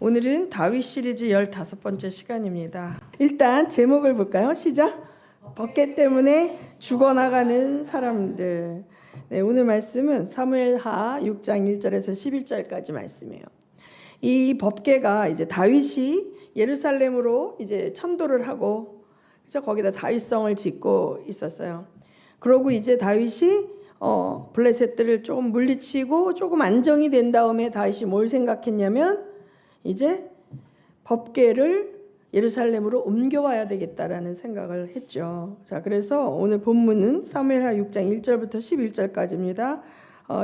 오늘은 다윗 시리즈 15번째 시간입니다. 일단 제목을 볼까요? 시작. 법궤 때문에 죽어나가는 사람들. 네, 오늘 말씀은 사무엘하 6장 1절에서 11절까지 말씀이에요. 이 법궤가 이제 다윗이 예루살렘으로 이제 천도를 하고, 그죠? 거기다 다윗성을 짓고 있었어요. 그러고 이제 다윗이 블레셋들을 조금 물리치고 조금 안정이 된 다음에 다윗이 뭘 생각했냐면 이제 법궤를 예루살렘으로 옮겨와야 되겠다라는 생각을 했죠. 자, 그래서 오늘 본문은 사무엘하 6장 1절부터 11절까지입니다.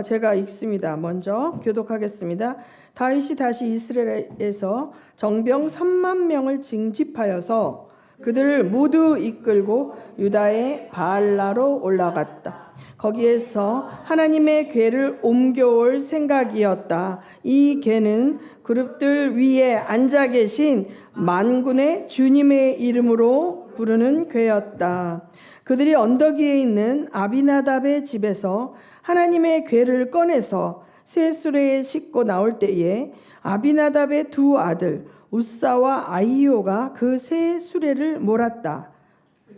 제가 읽습니다. 먼저 교독하겠습니다. 다윗이 다시 이스라엘에서 정병 3만 명을 징집하여서 그들을 모두 이끌고 유다의 바알라로 올라갔다. 거기에서 하나님의 궤를 옮겨올 생각이었다. 이 궤는 그룹들 위에 앉아 계신 만군의 주님의 이름으로 부르는 궤였다. 그들이 언덕 위에 있는 아비나답의 집에서 하나님의 궤를 꺼내서 새 수레에 싣고 나올 때에 아비나답의 두 아들 우사와 아히오가 그 새 수레를 몰았다.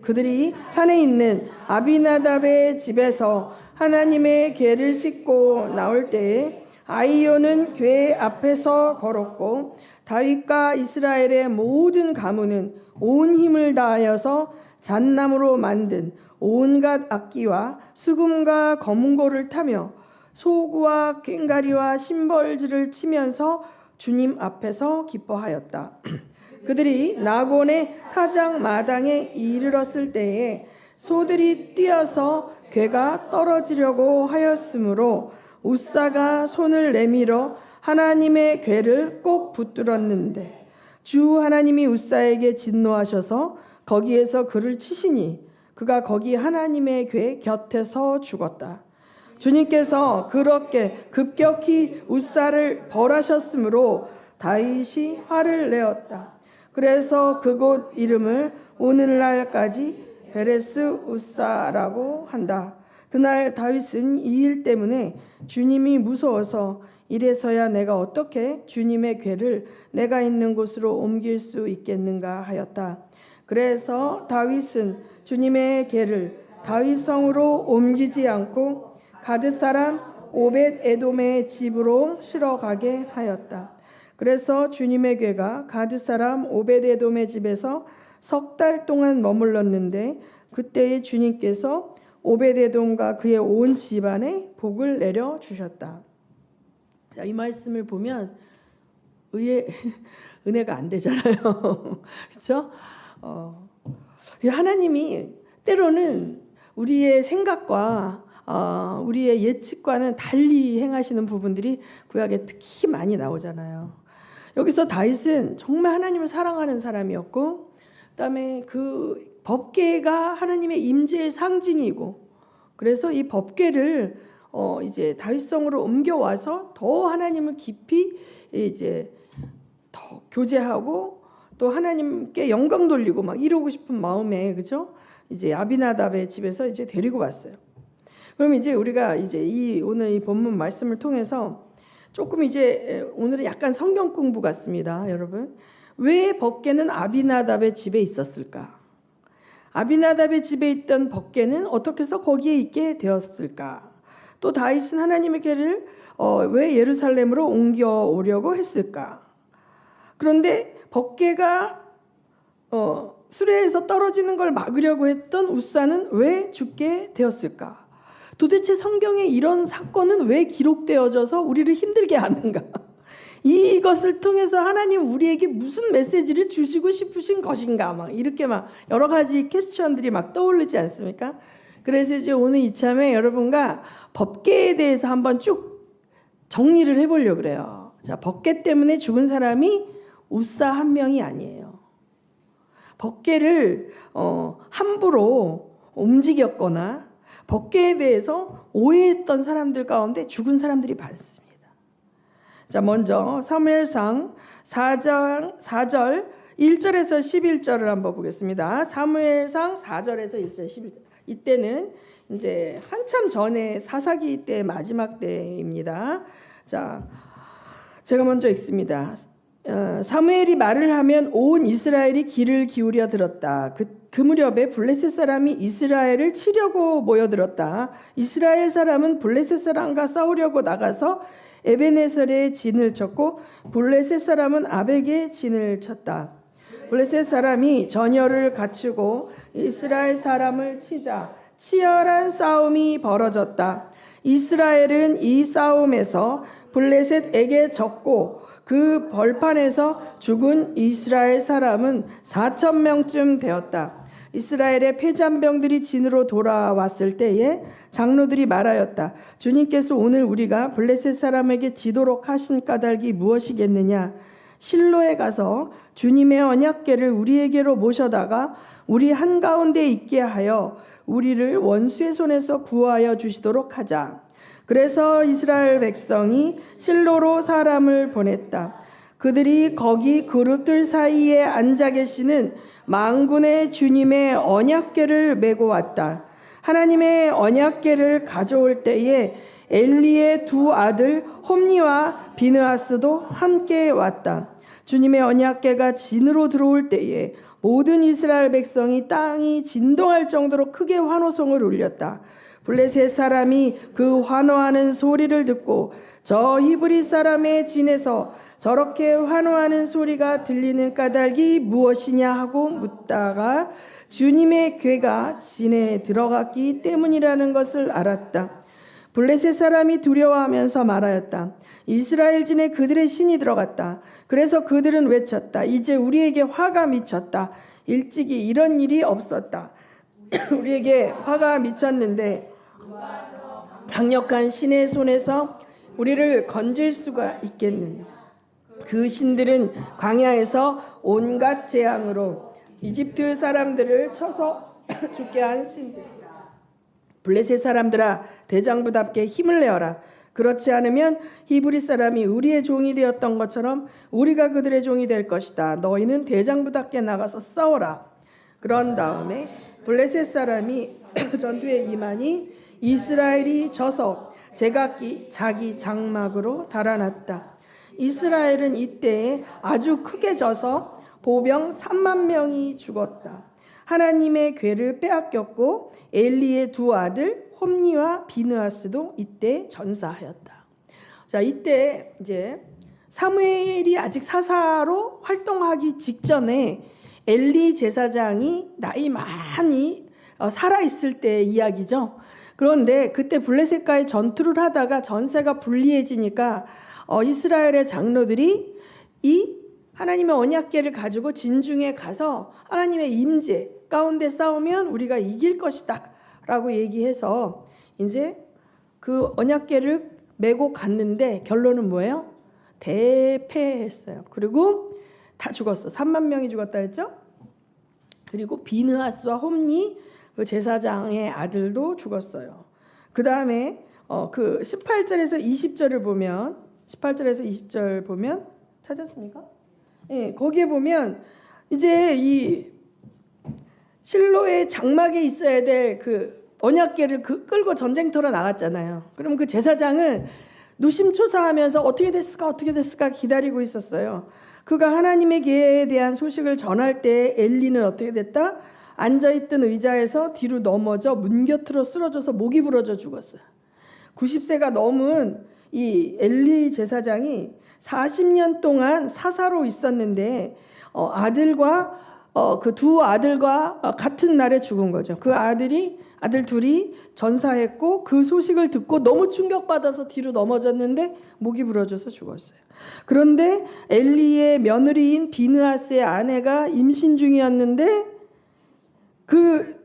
그들이 산에 있는 아비나답의 집에서 하나님의 궤를 싣고 나올 때에 아히오는 궤 앞에서 걸었고 다윗과 이스라엘의 모든 가문은 온 힘을 다하여서 잣나무로 만든 온갖 악기와 수금과 검은고를 타며 소구와 꽹가리와 심벌질을 치면서 주님 앞에서 기뻐하였다. 그들이 나곤의 타작 마당에 이르렀을 때에 소들이 뛰어서 궤가 떨어지려고 하였으므로 우사가 손을 내밀어 하나님의 궤를 꼭 붙들었는데 주 하나님이 우사에게 진노하셔서 거기에서 그를 치시니 그가 거기 하나님의 궤 곁에서 죽었다. 주님께서 그렇게 급격히 우사를 벌하셨으므로 다윗이 화를 내었다. 그래서 그곳 이름을 오늘날까지 베레스 우사라고 한다. 그날 다윗은 이 일 때문에 주님이 무서워서 이래서야 내가 어떻게 주님의 궤를 내가 있는 곳으로 옮길 수 있겠는가 하였다. 그래서 다윗은 주님의 궤를 다윗성으로 옮기지 않고 가드 사람 오벳 에돔의 집으로 실어가게 하였다. 그래서 주님의 궤가 가드 사람 오벳 에돔의 집에서 석 달 동안 머물렀는데 그때에 주님께서 오벳 에돔과 그의 온 집안에 복을 내려 주셨다. 자, 이 말씀을 보면 은혜가 안 되잖아요. 그렇죠? 하나님이 때로는 우리의 생각과 우리의 예측과는 달리 행하시는 부분들이 구약에 특히 많이 나오잖아요. 여기서 다윗은 정말 하나님을 사랑하는 사람이었고, 그다음에 그 법궤가 하나님의 임재의 상징이고, 그래서 이 법궤를 이제 다윗성으로 옮겨와서 더 하나님을 깊이 이제 더 교제하고 또 하나님께 영광 돌리고 막 이러고 싶은 마음에, 그죠? 이제 아비나답의 집에서 이제 데리고 왔어요. 그럼 이제 우리가 이제 오늘 이 본문 말씀을 통해서 조금 이제 오늘은 약간 성경 공부 같습니다, 여러분. 왜 법궤는 아비나답의 집에 있었을까? 아비나답의 집에 있던 법궤는 어떻게 해서 거기에 있게 되었을까? 또 다윗은 하나님의 궤를 왜 예루살렘으로 옮겨오려고 했을까? 그런데 법궤가 수레에서 떨어지는 걸 막으려고 했던 우사는 왜 죽게 되었을까? 도대체 성경에 이런 사건은 왜 기록되어져서 우리를 힘들게 하는가? 이것을 통해서 하나님 우리에게 무슨 메시지를 주시고 싶으신 것인가? 막 이렇게 막 여러 가지 퀘스천들이 막 떠오르지 않습니까? 그래서 이제 오늘 이참에 여러분과 법궤에 대해서 한번 쭉 정리를 해보려고 그래요. 자, 법궤 때문에 죽은 사람이 우사 한 명이 아니에요. 법궤를 함부로 움직였거나 법궤에 대해서 오해했던 사람들 가운데 죽은 사람들이 많습니다. 자, 먼저 사무엘상 4절 1절에서 11절을 한번 보겠습니다. 사무엘상 4절에서 1절 11절. 이때는 이제 한참 전에 사사기 때 마지막 때입니다. 자, 제가 먼저 읽습니다. 사무엘이 말을 하면 온 이스라엘이 귀를 기울여 들었다. 그 무렵에 블레셋 사람이 이스라엘을 치려고 모여들었다. 이스라엘 사람은 블레셋 사람과 싸우려고 나가서 에베네셀에 진을 쳤고 블레셋 사람은 아벡에 진을 쳤다. 블레셋 사람이 전열을 갖추고 이스라엘 사람을 치자 치열한 싸움이 벌어졌다. 이스라엘은 이 싸움에서 블레셋에게 졌고 그 벌판에서 죽은 이스라엘 사람은 4,000명쯤 되었다. 이스라엘의 패잔병들이 진으로 돌아왔을 때에 장로들이 말하였다. 주님께서 오늘 우리가 블레셋 사람에게 지도록 하신 까닭이 무엇이겠느냐? 실로에 가서 주님의 언약궤를 우리에게로 모셔다가 우리 한가운데 있게 하여 우리를 원수의 손에서 구하여 주시도록 하자. 그래서 이스라엘 백성이 실로로 사람을 보냈다. 그들이 거기 그룹들 사이에 앉아 계시는 만군의 주님의 언약궤를 메고 왔다. 하나님의 언약궤를 가져올 때에 엘리의 두 아들 홈니와 비느하스도 함께 왔다. 주님의 언약궤가 진으로 들어올 때에 모든 이스라엘 백성이 땅이 진동할 정도로 크게 환호성을 울렸다. 블레셋 사람이 그 환호하는 소리를 듣고 저 히브리 사람의 진에서 저렇게 환호하는 소리가 들리는 까닭이 무엇이냐 하고 묻다가 주님의 궤가 진에 들어갔기 때문이라는 것을 알았다. 블레셋 사람이 두려워하면서 말하였다. 이스라엘 진에 그들의 신이 들어갔다. 그래서 그들은 외쳤다. 이제 우리에게 화가 미쳤다. 일찍이 이런 일이 없었다. 우리에게 화가 미쳤는데 강력한 신의 손에서 우리를 건질 수가 있겠느냐. 그 신들은 광야에서 온갖 재앙으로 이집트 사람들을 쳐서 죽게 한 신들이다. 블레셋 사람들아 대장부답게 힘을 내어라. 그렇지 않으면 히브리 사람이 우리의 종이 되었던 것처럼 우리가 그들의 종이 될 것이다. 너희는 대장부답게 나가서 싸워라. 그런 다음에 블레셋 사람이 전투에 임하니 이스라엘이 져서 제각기 자기 장막으로 달아났다. 이스라엘은 이때에 아주 크게 져서 보병 3만 명이 죽었다. 하나님의 궤를 빼앗겼고 엘리의 두 아들 홈니와 비느하스도 이때 전사하였다. 자, 이때 이제 사무엘이 아직 사사로 활동하기 직전에 엘리 제사장이 나이 많이 살아 있을 때 이야기죠. 그런데 그때 블레셋과의 전투를 하다가 전세가 불리해지니까 이스라엘의 장로들이 이 하나님의 언약궤를 가지고 진중에 가서 하나님의 임재 가운데 싸우면 우리가 이길 것이다 라고 얘기해서 이제 그 언약궤를 메고 갔는데 결론은 뭐예요? 대패했어요. 그리고 다 죽었어. 3만 명이 죽었다 했죠? 그리고 비느하스와 홈니 그 제사장의 아들도 죽었어요. 그 다음에 그 18절에서 20절을 보면 18절에서 20절 보면 찾았습니까? 예, 거기에 보면 이제 이 실로의 장막에 있어야 될 그 언약궤를 끌고 전쟁터로 나갔잖아요. 그럼 그 제사장은 노심초사하면서 어떻게 됐을까 기다리고 있었어요. 그가 하나님의 궤에 대한 소식을 전할 때 엘리는 어떻게 됐다? 앉아있던 의자에서 뒤로 넘어져 문 곁으로 쓰러져서 목이 부러져 죽었어요. 90세가 넘은 이 엘리 제사장이 40년 동안 사사로 있었는데 아들과 그 두 아들과 같은 날에 죽은 거죠. 그 아들 둘이 전사했고 그 소식을 듣고 너무 충격받아서 뒤로 넘어졌는데 목이 부러져서 죽었어요. 그런데 엘리의 며느리인 비느하스의 아내가 임신 중이었는데 그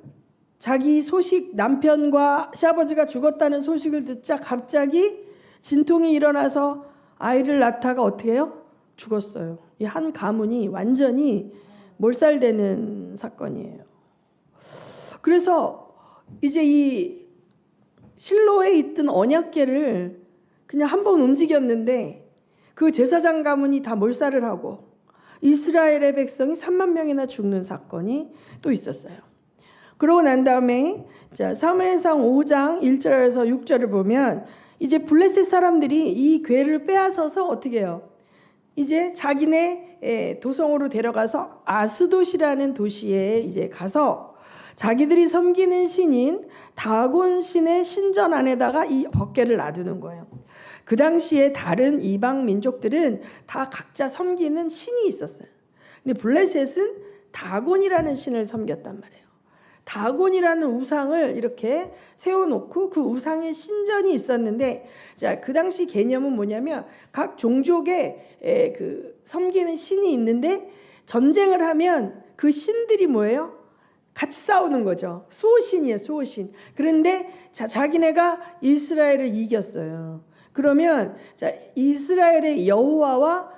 자기 소식 남편과 시아버지가 죽었다는 소식을 듣자 갑자기 진통이 일어나서 아이를 낳다가 어떻게 해요? 죽었어요. 이 한 가문이 완전히 몰살되는 사건이에요. 그래서 이제 이 실로에 있던 언약궤를 그냥 한번 움직였는데 그 제사장 가문이 다 몰살을 하고 이스라엘의 백성이 3만 명이나 죽는 사건이 또 있었어요. 그러고 난 다음에 자, 사무엘상 5장 1절에서 6절을 보면 이제 블레셋 사람들이 이 궤를 빼앗아서 어떻게 해요? 이제 자기네 도성으로 데려가서 아스돗이라는 도시에 이제 가서 자기들이 섬기는 신인 다곤 신의 신전 안에다가 이 법궤를 놔두는 거예요. 그 당시에 다른 이방 민족들은 다 각자 섬기는 신이 있었어요. 근데 블레셋은 다곤이라는 신을 섬겼단 말이에요. 다곤이라는 우상을 이렇게 세워놓고 그 우상의 신전이 있었는데, 자, 그 당시 개념은 뭐냐면 각 종족에 그 섬기는 신이 있는데 전쟁을 하면 그 신들이 뭐예요? 같이 싸우는 거죠. 수호신이에요, 수호신. 그런데 자기네가 이스라엘을 이겼어요. 그러면 자, 이스라엘의 여호와와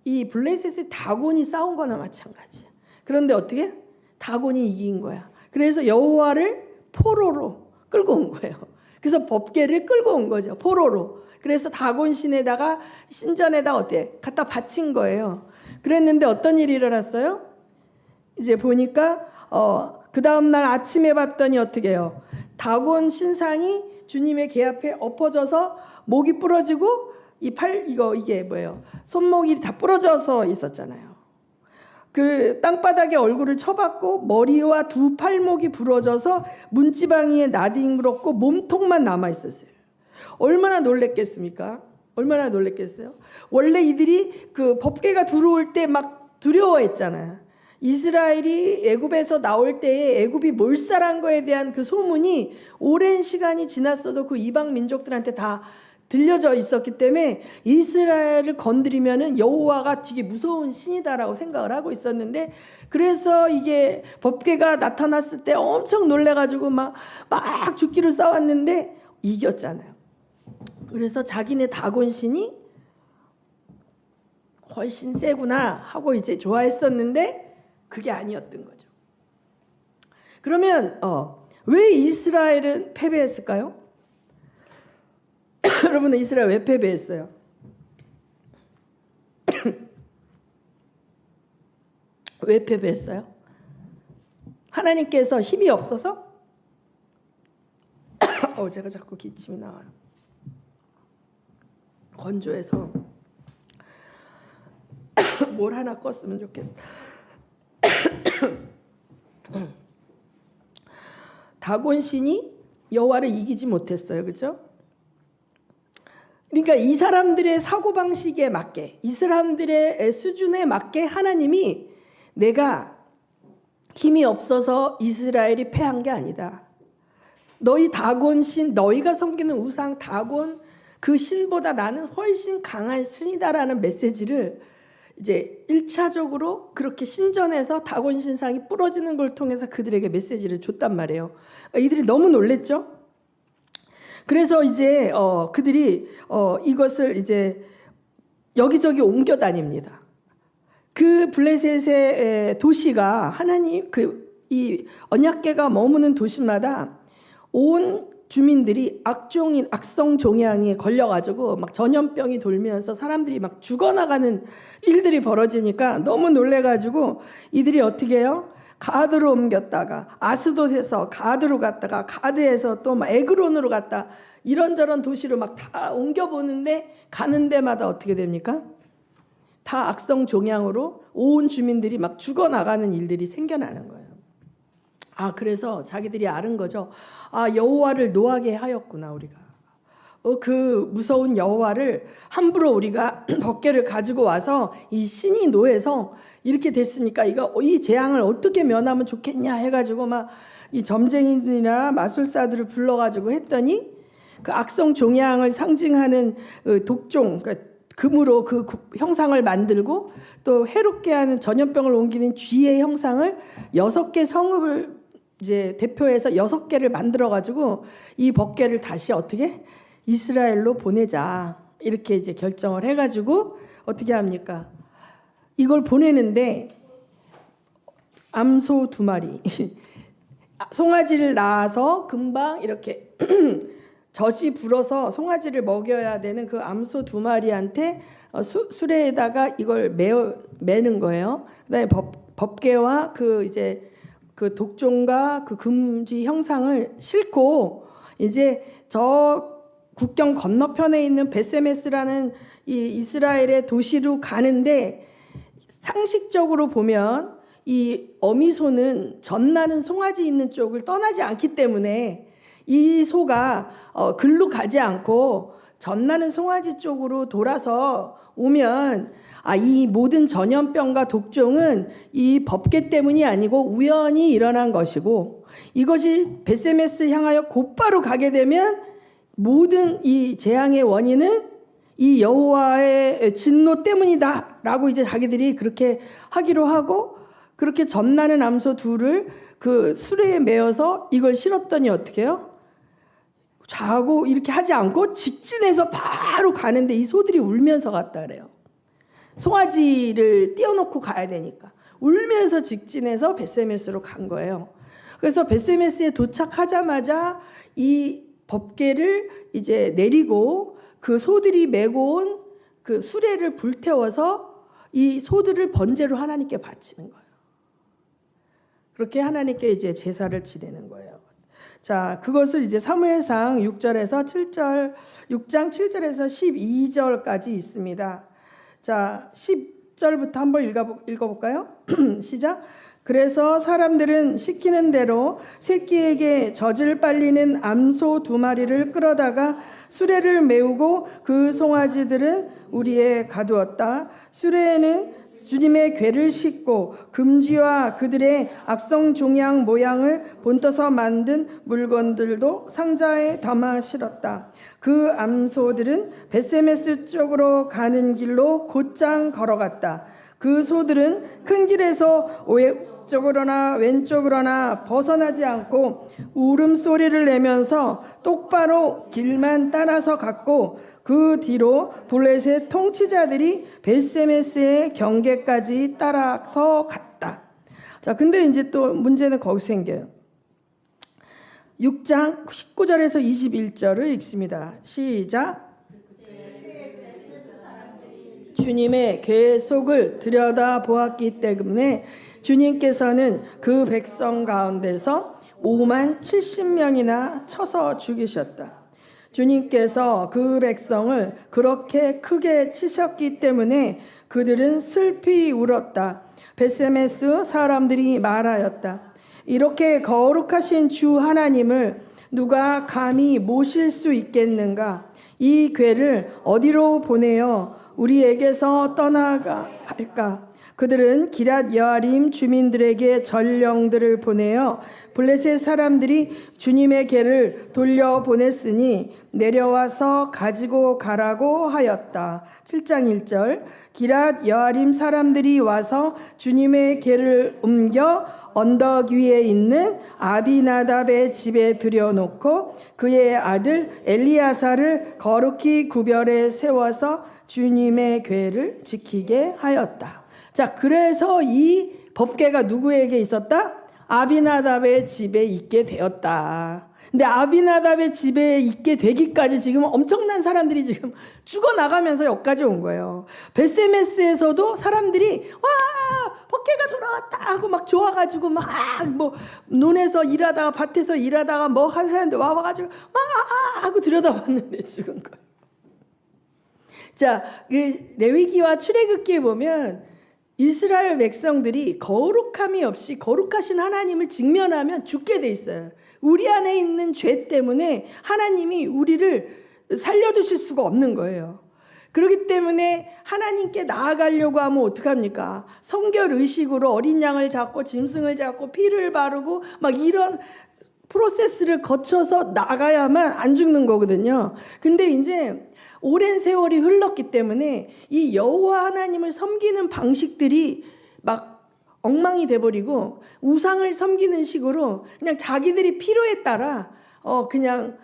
이 블레셋의 다곤이 싸운 거나 마찬가지야. 그런데 어떻게? 다곤이 이긴 거야. 그래서 여호와를 포로로 끌고 온 거예요. 그래서 법궤를 끌고 온 거죠. 포로로. 그래서 다곤 신에다가 신전에다 어때? 갖다 바친 거예요. 그랬는데 어떤 일이 일어났어요? 이제 보니까 그 다음 날 아침에 봤더니 어떻게 해요? 다곤 신상이 주님의 궤 앞에 엎어져서 목이 부러지고 이게 뭐예요? 손목이 다 부러져서 있었잖아요. 그 땅바닥에 얼굴을 쳐박고 머리와 두 팔목이 부러져서 문지방이에 나뒹굴었고 몸통만 남아 있었어요. 얼마나 놀랬겠습니까? 얼마나 놀랬겠어요? 원래 이들이 그 법궤가 들어올 때 막 두려워했잖아요. 이스라엘이 애굽에서 나올 때에 애굽이 몰살한 거에 대한 그 소문이 오랜 시간이 지났어도 그 이방 민족들한테 다 들려져 있었기 때문에 이스라엘을 건드리면은 여호와가 되게 무서운 신이다라고 생각을 하고 있었는데, 그래서 이게 법궤가 나타났을 때 엄청 놀래가지고 막 죽기로 싸웠는데 이겼잖아요. 그래서 자기네 다곤 신이 훨씬 세구나 하고 이제 좋아했었는데 그게 아니었던 거죠. 그러면 왜 이스라엘은 패배했을까요? 여러분, 이스라엘 왜 패배했어요? 왜 패배했어요? 하나님께서 힘이 없어서? 제가 자꾸 기침이 나와요. 건조해서 뭘 하나 껐으면 좋겠어. 다곤 신이 여호와를 이기지 못했어요. 그렇죠? 그러니까 이 사람들의 사고방식에 맞게, 이 사람들의 수준에 맞게 하나님이 내가 힘이 없어서 이스라엘이 패한 게 아니다. 너희 다곤 신, 너희가 섬기는 우상 다곤 그 신보다 나는 훨씬 강한 신이다라는 메시지를 이제 1차적으로 그렇게 신전에서 다곤 신상이 부러지는 걸 통해서 그들에게 메시지를 줬단 말이에요. 이들이 너무 놀랬죠? 그래서 이제 그들이 이것을 이제 여기저기 옮겨 다닙니다. 그 블레셋의 도시가 하나님 이 언약궤가 머무는 도시마다 온 주민들이 악성 종양에 걸려가지고 막 전염병이 돌면서 사람들이 막 죽어나가는 일들이 벌어지니까 너무 놀래가지고 이들이 어떻게 해요? 가드로 옮겼다가 아스돗에서 가드로 갔다가 가드에서 또 막 에그론으로 갔다 이런저런 도시로 막 다 옮겨보는데 가는 데마다 어떻게 됩니까? 다 악성 종양으로 온 주민들이 막 죽어나가는 일들이 생겨나는 거예요. 그래서 자기들이 아는 거죠. 여호와를 노하게 하였구나 우리가. 그 무서운 여호와를 함부로 우리가 법궤를 가지고 와서 이 신이 노해서 이렇게 됐으니까 이 재앙을 어떻게 면하면 좋겠냐 해가지고 막 이 점쟁이들이나 마술사들을 불러가지고 했더니 그 악성 종양을 상징하는 독종, 그러니까 금으로 그 형상을 만들고 또 해롭게 하는 전염병을 옮기는 쥐의 형상을 6개 성읍을 이제 대표해서 6개를 만들어 가지고 이 법궤를 다시 어떻게 이스라엘로 보내자 이렇게 이제 결정을 해가지고 어떻게 합니까? 이걸 보내는데 암소 2마리 송아지를 낳아서 금방 이렇게 젖이 불어서 송아지를 먹여야 되는 그 암소 2마리한테 수레에다가 이걸 매는 거예요. 그다음에 법궤와 그 이제 그 독종과 그 금쥐 형상을 싣고 이제 저 국경 건너편에 있는 베세메스라는 이 이스라엘의 도시로 가는데 상식적으로 보면 이 어미소는 젖나는 송아지 있는 쪽을 떠나지 않기 때문에 이 소가 글로 가지 않고 젖나는 송아지 쪽으로 돌아서 오면 이 모든 전염병과 독종은 이 법궤 때문이 아니고 우연히 일어난 것이고, 이것이 벳세메스 향하여 곧바로 가게 되면 모든 이 재앙의 원인은 이 여호와의 진노 때문이다라고 이제 자기들이 그렇게 하기로 하고, 그렇게 젖나는 암소 둘을 그 수레에 메어서 이걸 실었더니 어떻게 해요? 자고 이렇게 하지 않고 직진해서 바로 가는데 이 소들이 울면서 갔다 그래요. 송아지를 띄워놓고 가야 되니까 울면서 직진해서 벳세메스로 간 거예요. 그래서 벳세메스에 도착하자마자 이 법궤를 이제 내리고 그 소들이 메고 온 그 수레를 불태워서 이 소들을 번제로 하나님께 바치는 거예요. 그렇게 하나님께 이제 제사를 지내는 거예요. 자, 그것을 이제 사무엘상 6절에서 7절, 6장 7절에서 12절까지 있습니다. 자, 10절부터 한번 읽어볼까요? 시작. 그래서 사람들은 시키는 대로 새끼에게 젖을 빨리는 암소 2마리를 끌어다가 수레를 메우고 그 송아지들은 우리에 가두었다. 수레에는 주님의 궤를 싣고 금지와 그들의 악성 종양 모양을 본떠서 만든 물건들도 상자에 담아 실었다. 그 암소들은 벳세메스 쪽으로 가는 길로 곧장 걸어갔다. 그 소들은 큰 길에서 오른쪽으로나 왼쪽으로나 벗어나지 않고 울음소리를 내면서 똑바로 길만 따라서 갔고, 그 뒤로 블레셋 통치자들이 벳세메스의 경계까지 따라서 갔다. 자, 근데 이제 또 문제는 거기서 생겨요. 6장 19절에서 21절을 읽습니다. 시작. 주님의 궤 속을 들여다 보았기 때문에 주님께서는 그 백성 가운데서 5만 70명이나 쳐서 죽이셨다. 주님께서 그 백성을 그렇게 크게 치셨기 때문에 그들은 슬피 울었다. 벳세메스 사람들이 말하였다. 이렇게 거룩하신 주 하나님을 누가 감히 모실 수 있겠는가? 이 궤를 어디로 보내어 우리에게서 떠나가 할까? 그들은 기럇 여아림 주민들에게 전령들을 보내어 블레셋 사람들이 주님의 궤를 돌려보냈으니 내려와서 가지고 가라고 하였다. 7장 1절. 기럇 여아림 사람들이 와서 주님의 궤를 옮겨 언덕 위에 있는 아비나답의 집에 들여놓고 그의 아들 엘리야사를 거룩히 구별해 세워서 주님의 궤를 지키게 하였다. 자, 그래서 이 법궤가 누구에게 있었다? 아비나답의 집에 있게 되었다. 근데 아비나답의 집에 있게 되기까지 지금 엄청난 사람들이 지금 죽어나가면서 여기까지 온 거예요. 벳세메스에서도 사람들이 와, 법궤가 돌아왔다 하고 막 좋아가지고 막 뭐 논에서 일하다가 밭에서 일하다가 뭐 한 사람들 와가지고 막 하고 들여다봤는데 죽은 거예요. 자, 그 레위기와 출애굽기에 보면 이스라엘 백성들이 거룩함이 없이 거룩하신 하나님을 직면하면 죽게 돼 있어요. 우리 안에 있는 죄 때문에 하나님이 우리를 살려두실 수가 없는 거예요. 그렇기 때문에 하나님께 나아가려고 하면 어떡합니까? 성결 의식으로 어린 양을 잡고 짐승을 잡고 피를 바르고 막 이런 프로세스를 거쳐서 나가야만 안 죽는 거거든요. 근데 이제 오랜 세월이 흘렀기 때문에 이 여호와 하나님을 섬기는 방식들이 막 엉망이 돼버리고 우상을 섬기는 식으로 그냥 자기들이 필요에 따라 그냥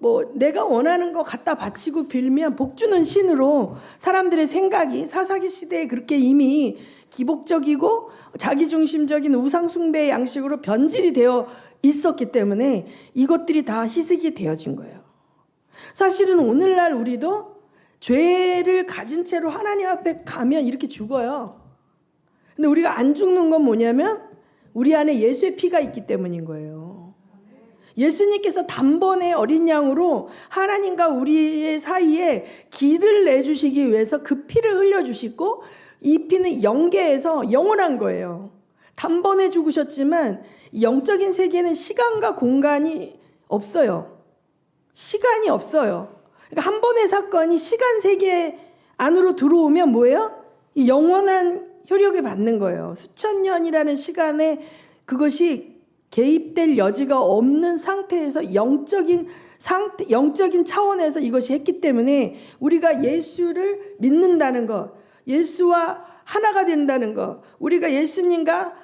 뭐 내가 원하는 거 갖다 바치고 빌면 복 주는 신으로 사람들의 생각이 사사기 시대에 그렇게 이미 기복적이고 자기중심적인 우상 숭배의 양식으로 변질이 되어 있었기 때문에 이것들이 다 희석이 되어진 거예요. 사실은 오늘날 우리도 죄를 가진 채로 하나님 앞에 가면 이렇게 죽어요. 근데 우리가 안 죽는 건 뭐냐면 우리 안에 예수의 피가 있기 때문인 거예요. 예수님께서 단번에 어린 양으로 하나님과 우리의 사이에 길을 내주시기 위해서 그 피를 흘려주시고 이 피는 영계에서 영원한 거예요. 단번에 죽으셨지만 영적인 세계는 시간과 공간이 없어요. 시간이 없어요. 그러니까 한 번의 사건이 시간 세계 안으로 들어오면 뭐예요? 이 영원한 효력을 받는 거예요. 수천 년이라는 시간에 그것이 개입될 여지가 없는 상태에서 영적인 차원에서 이것이 했기 때문에 우리가 예수를 믿는다는 것, 예수와 하나가 된다는 것, 우리가 예수님과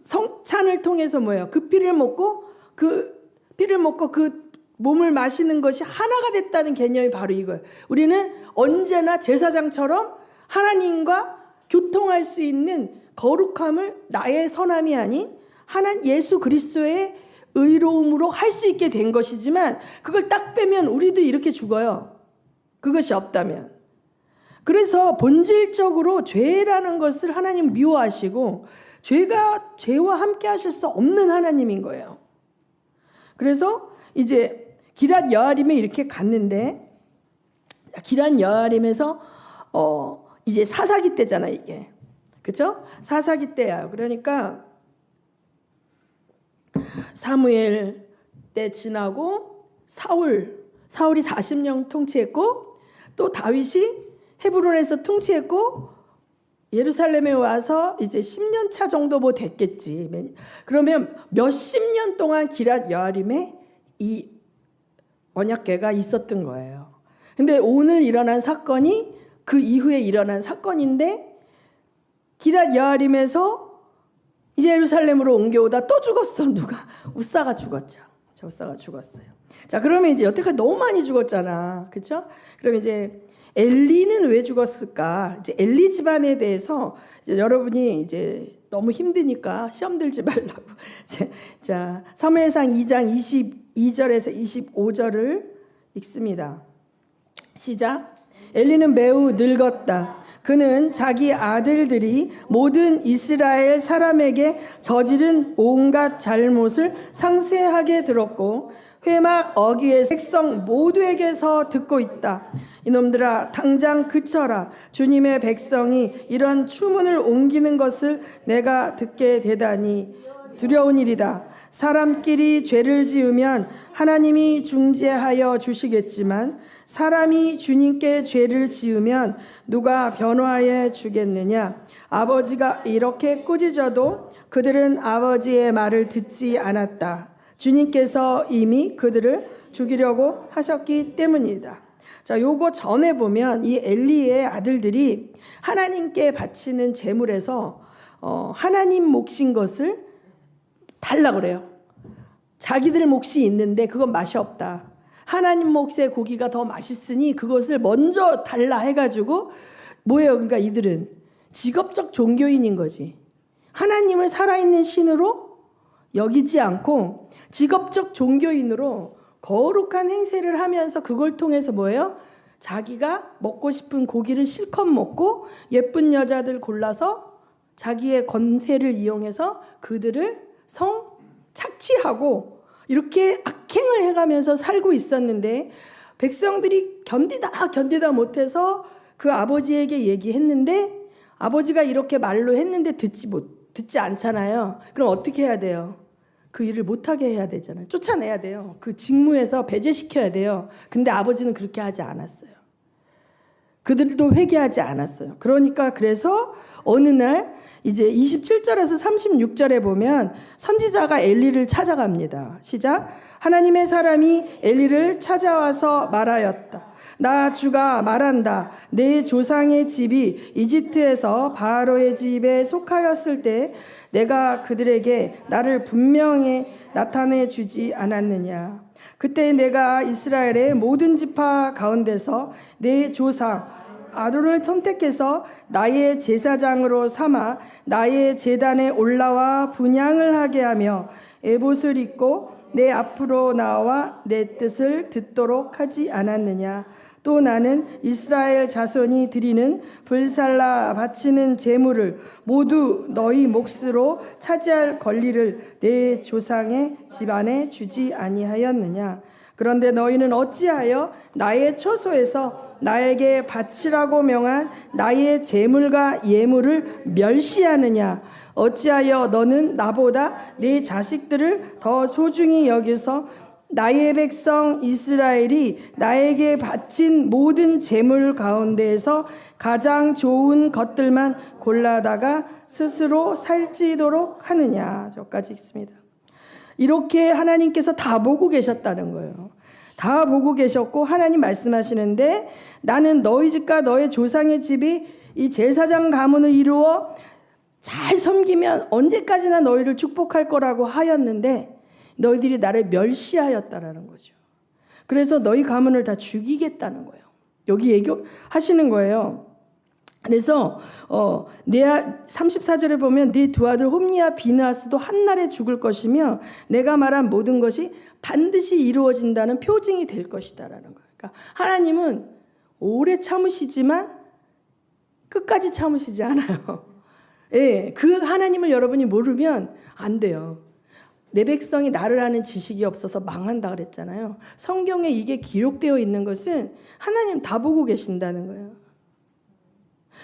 성찬을 통해서 뭐예요? 그 피를 먹고 그 몸을 마시는 것이 하나가 됐다는 개념이 바로 이거예요. 우리는 언제나 제사장처럼 하나님과 교통할 수 있는 거룩함을 나의 선함이 아닌 예수 그리스도의 의로움으로 할 수 있게 된 것이지만 그걸 딱 빼면 우리도 이렇게 죽어요. 그것이 없다면. 그래서 본질적으로 죄라는 것을 하나님 미워하시고 죄와 함께 하실 수 없는 하나님인 거예요. 그래서 이제 기럇 여아림에 이렇게 갔는데 기럇 여아림에서 이제 사사기 때잖아 이게. 그렇죠? 사사기 때야. 그러니까 사무엘 때 지나고 사울이 40년 통치했고 또 다윗이 헤브론에서 통치했고 예루살렘에 와서 이제 10년 차 정도 뭐 됐겠지. 그러면 몇십 년 동안 기럇 여아림에 이 언약궤가 있었던 거예요. 근데 오늘 일어난 사건이 그 이후에 일어난 사건인데 기럇 여아림에서 이제 예루살렘으로 옮겨오다 또 죽었어. 누가? 우사가 죽었죠. 우사가 죽었어요. 자, 그러면 이제 여태까지 너무 많이 죽었잖아. 그렇죠? 그럼 이제 엘리는 왜 죽었을까? 이제 엘리 집안에 대해서 이제 여러분이 이제 너무 힘드니까 시험 들지 말라고. 자, 사무엘상 2장 22절에서 25절을 읽습니다. 시작. 엘리는 매우 늙었다. 그는 자기 아들들이 모든 이스라엘 사람에게 저지른 온갖 잘못을 상세하게 들었고 회막 어귀의 백성 모두에게서 듣고 있다. 이놈들아 당장 그쳐라. 주님의 백성이 이런 추문을 옮기는 것을 내가 듣게 되다니 두려운 일이다. 사람끼리 죄를 지으면 하나님이 중재하여 주시겠지만 사람이 주님께 죄를 지으면 누가 변호하여 주겠느냐. 아버지가 이렇게 꾸짖어도 그들은 아버지의 말을 듣지 않았다. 주님께서 이미 그들을 죽이려고 하셨기 때문이다. 자, 요거 전에 보면 이 엘리의 아들들이 하나님께 바치는 제물에서 하나님 몫인 것을 달라 그래요. 자기들 몫이 있는데 그건 맛이 없다. 하나님 몫의 고기가 더 맛있으니 그것을 먼저 달라 해가지고 뭐예요? 그러니까 이들은 직업적 종교인인 거지. 하나님을 살아있는 신으로 여기지 않고 직업적 종교인으로 거룩한 행세를 하면서 그걸 통해서 뭐예요? 자기가 먹고 싶은 고기를 실컷 먹고 예쁜 여자들 골라서 자기의 권세를 이용해서 그들을 착취하고 이렇게 악행을 해가면서 살고 있었는데 백성들이 견디다 못해서 그 아버지에게 얘기했는데 아버지가 이렇게 말로 했는데 듣지 않잖아요. 그럼 어떻게 해야 돼요? 그 일을 못하게 해야 되잖아요. 쫓아내야 돼요. 그 직무에서 배제시켜야 돼요. 근데 아버지는 그렇게 하지 않았어요. 그들도 회개하지 않았어요. 그래서 어느 날 이제 27절에서 36절에 보면 선지자가 엘리를 찾아갑니다. 시작. 하나님의 사람이 엘리를 찾아와서 말하였다. 나 주가 말한다. 내 조상의 집이 이집트에서 바로의 집에 속하였을 때 내가 그들에게 나를 분명히 나타내 주지 않았느냐. 그때 내가 이스라엘의 모든 지파 가운데서 내 조상 아론을 선택해서 나의 제사장으로 삼아 나의 제단에 올라와 분향을 하게 하며 에봇을 입고 내 앞으로 나와 내 뜻을 듣도록 하지 않았느냐. 또 나는 이스라엘 자손이 드리는 불살라 바치는 제물을 모두 너희 몫으로 차지할 권리를 내 조상의 집안에 주지 아니하였느냐. 그런데 너희는 어찌하여 나의 처소에서 나에게 바치라고 명한 나의 제물과 예물을 멸시하느냐. 어찌하여 너는 나보다 네 자식들을 더 소중히 여기서 나의 백성 이스라엘이 나에게 바친 모든 제물 가운데에서 가장 좋은 것들만 골라다가 스스로 살찌도록 하느냐. 저까지 있습니다. 이렇게 하나님께서 다 보고 계셨다는 거예요. 다 보고 계셨고 하나님 말씀하시는데 나는 너희 집과 너희 조상의 집이 이 제사장 가문을 이루어 잘 섬기면 언제까지나 너희를 축복할 거라고 하였는데 너희들이 나를 멸시하였다라는 거죠. 그래서 너희 가문을 다 죽이겠다는 거예요. 여기 얘기하시는 거예요. 그래서 34절에 보면 네 두 아들 홈니와 비느하스도 한날에 죽을 것이며 내가 말한 모든 것이 반드시 이루어진다는 표징이 될 것이다라는 거예요. 그러니까 하나님은 오래 참으시지만 끝까지 참으시지 않아요. 예, 그 하나님을 여러분이 모르면 안 돼요. 내 백성이 나를 아는 지식이 없어서 망한다 그랬잖아요. 성경에 이게 기록되어 있는 것은 하나님 다 보고 계신다는 거예요.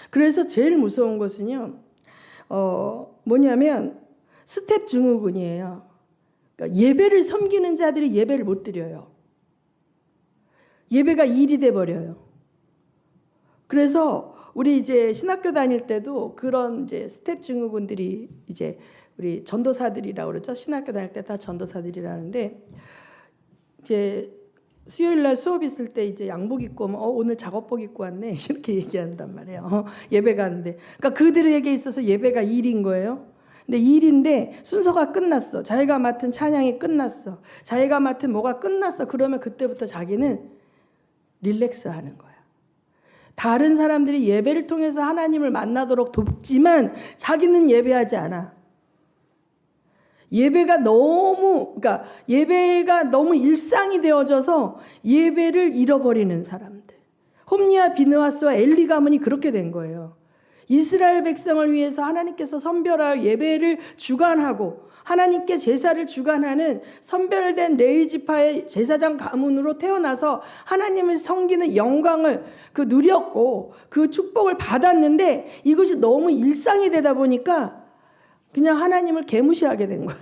그래서 제일 무서운 것은요, 뭐냐면 스텝 증후군이에요. 그러니까 예배를 섬기는 자들이 예배를 못 드려요. 예배가 일이 돼 버려요. 그래서 우리 이제 신학교 다닐 때도 그런 이제 스텝 증후군들이 이제 우리 전도사들이라고 그러죠. 신학교 다닐 때 다 전도사들이라는데 이제 수요일 날 수업 있을 때 이제 양복 입고 오면 오늘 작업복 입고 왔네 이렇게 얘기한단 말이에요. 예배 가는데 그러니까 그들에게 있어서 예배가 일인 거예요. 근데 일인데 순서가 끝났어. 자기가 맡은 찬양이 끝났어. 자기가 맡은 뭐가 끝났어. 그러면 그때부터 자기는 릴렉스 하는 거야. 다른 사람들이 예배를 통해서 하나님을 만나도록 돕지만 자기는 예배하지 않아. 예배가 너무 일상이 되어져서 예배를 잃어버리는 사람들. 홈니와 비느하스와 엘리 가문이 그렇게 된 거예요. 이스라엘 백성을 위해서 하나님께서 선별하여 예배를 주관하고 하나님께 제사를 주관하는 선별된 레위 지파의 제사장 가문으로 태어나서 하나님을 섬기는 영광을 누렸고 그 축복을 받았는데 이것이 너무 일상이 되다 보니까 그냥 하나님을 개무시하게 된 거야.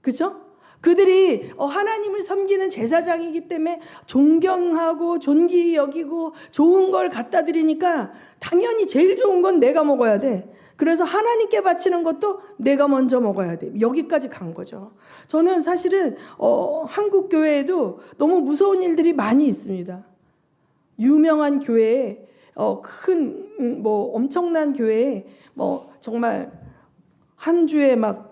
그죠? 그들이 하나님을 섬기는 제사장이기 때문에 존경하고 존귀 여기고 좋은 걸 갖다 드리니까 당연히 제일 좋은 건 내가 먹어야 돼. 그래서 하나님께 바치는 것도 내가 먼저 먹어야 돼. 여기까지 간 거죠. 저는 사실은 한국 교회에도 너무 무서운 일들이 많이 있습니다. 유명한 교회에 큰 엄청난 교회에 정말 한 주에 막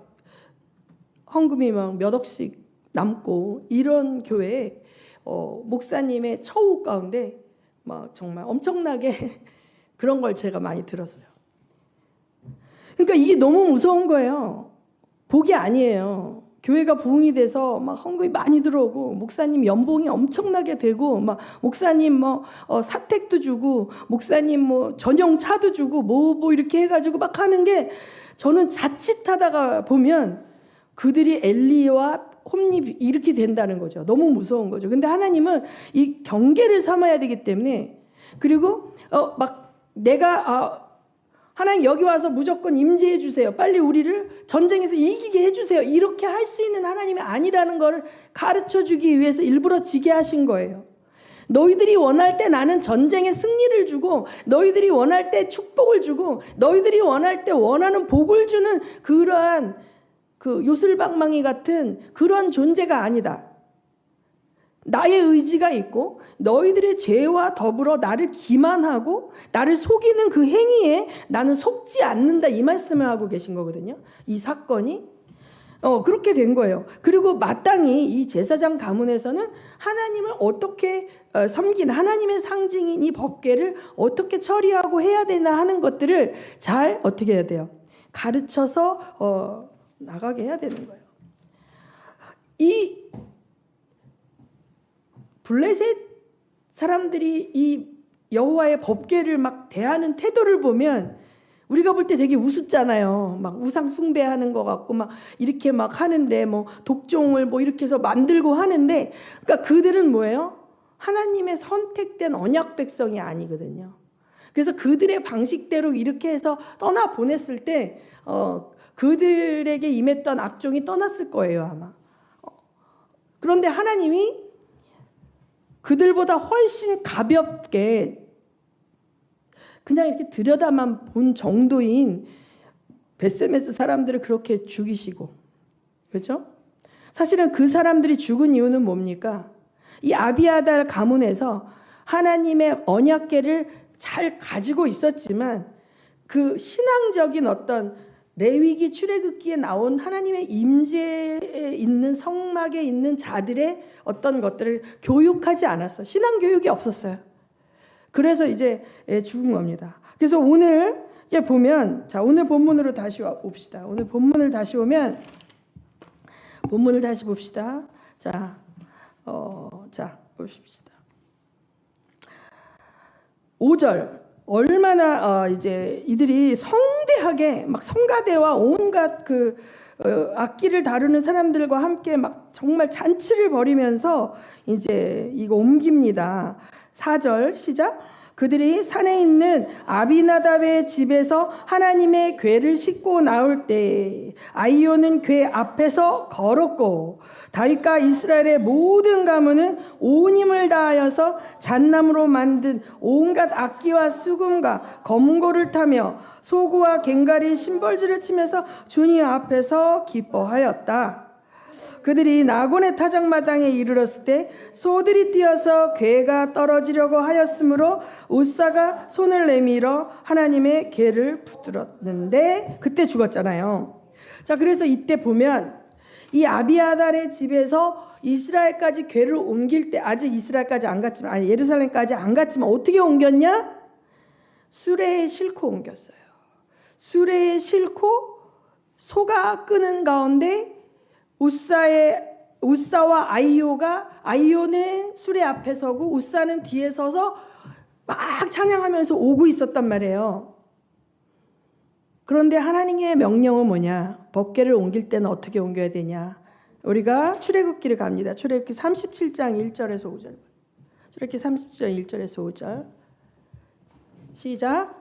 헌금이 막 몇 억씩 남고 이런 교회에 목사님의 처우 가운데 막 정말 엄청나게 그런 걸 제가 많이 들었어요. 그러니까 이게 너무 무서운 거예요. 복이 아니에요. 교회가 부흥이 돼서 막 헌금이 많이 들어오고 목사님 연봉이 엄청나게 되고 막 목사님 사택도 주고 목사님 전용 차도 주고 뭐 이렇게 해가지고 막 하는 게 저는 자칫하다가 보면 그들이 엘리와 홈니 이렇게 된다는 거죠. 너무 무서운 거죠. 근데 하나님은 이 경계를 삼아야 되기 때문에 그리고 하나님 여기 와서 무조건 임재해 주세요. 빨리 우리를 전쟁에서 이기게 해주세요. 이렇게 할 수 있는 하나님이 아니라는 걸 가르쳐 주기 위해서 일부러 지게 하신 거예요. 너희들이 원할 때 나는 전쟁에 승리를 주고 너희들이 원할 때 축복을 주고 너희들이 원할 때 원하는 복을 주는 그러한 요술방망이 같은 그런 존재가 아니다. 나의 의지가 있고 너희들의 죄와 더불어 나를 기만하고 나를 속이는 그 행위에 나는 속지 않는다 이 말씀을 하고 계신 거거든요. 이 사건이 그렇게 된 거예요. 그리고 마땅히 이 제사장 가문에서는 하나님을 어떻게 섬긴 하나님의 상징인 이 법궤를 어떻게 처리하고 해야 되나 하는 것들을 잘 어떻게 해야 돼요? 가르쳐서 나가게 해야 되는 거예요. 이 블레셋 사람들이 이 여호와의 법궤를 막 대하는 태도를 보면 우리가 볼 때 되게 우습잖아요. 막 우상 숭배하는 것 같고 막 이렇게 막 하는데 뭐 독종을 뭐 이렇게 해서 만들고 하는데, 그러니까 그들은 뭐예요? 하나님의 선택된 언약 백성이 아니거든요. 그래서 그들의 방식대로 이렇게 해서 떠나 보냈을 때 그들에게 임했던 악종이 떠났을 거예요, 아마. 그런데 하나님이 그들보다 훨씬 가볍게 그냥 이렇게 들여다만 본 정도인 베세메스 사람들을 그렇게 죽이시고, 그렇죠? 사실은 그 사람들이 죽은 이유는 뭡니까? 이 아비아달 가문에서 하나님의 언약궤를 잘 가지고 있었지만 그 신앙적인 어떤 레위기 출애굽기에 나온 하나님의 임재에 있는 성막에 있는 자들의 어떤 것들을 교육하지 않았어. 신앙 교육이 없었어요. 그래서 이제 죽은 겁니다. 그래서 오늘 이제 보면, 자, 오늘 본문으로 다시 봅시다. 오늘 본문을 다시 오면, 본문을 다시 봅시다. 자, 봅시다. 5절. 얼마나 이제 이들이 성대하게 막 성가대와 온갖 그 악기를 다루는 사람들과 함께 막 정말 잔치를 벌이면서 이제 이거 옮깁니다. 4절 시작. 그들이 산에 있는 아비나답의 집에서 하나님의 궤를 싣고 나올 때 아이오는 궤 앞에서 걸었고 다윗과 이스라엘의 모든 가문은 온 힘을 다하여서 잣나무로 만든 온갖 악기와 수금과 검고를 타며 소구와 갱가리 심벌지를 치면서 주님 앞에서 기뻐하였다. 그들이 나곤의 타작마당에 이르렀을 때 소들이 뛰어서 궤가 떨어지려고 하였으므로 우사가 손을 내밀어 하나님의 궤를 붙들었는데 그때 죽었잖아요. 자, 그래서 이때 보면 이 아비아달의 집에서 이스라엘까지 궤를 옮길 때, 아직 이스라엘까지 안 갔지만, 아니 예루살렘까지 안 갔지만 어떻게 옮겼냐? 수레에 싣고 옮겼어요. 수레에 싣고 소가 끄는 가운데 우사와 아이오는 수레 앞에 서고 우사는 뒤에 서서 막 찬양하면서 오고 있었단 말이에요. 그런데 하나님의 명령은 뭐냐? 법궤를 옮길 때는 어떻게 옮겨야 되냐? 우리가 출애굽기를 갑니다. 출애굽기 37장 1절에서 5절. 출애굽기 37장 1절에서 5절. 시작.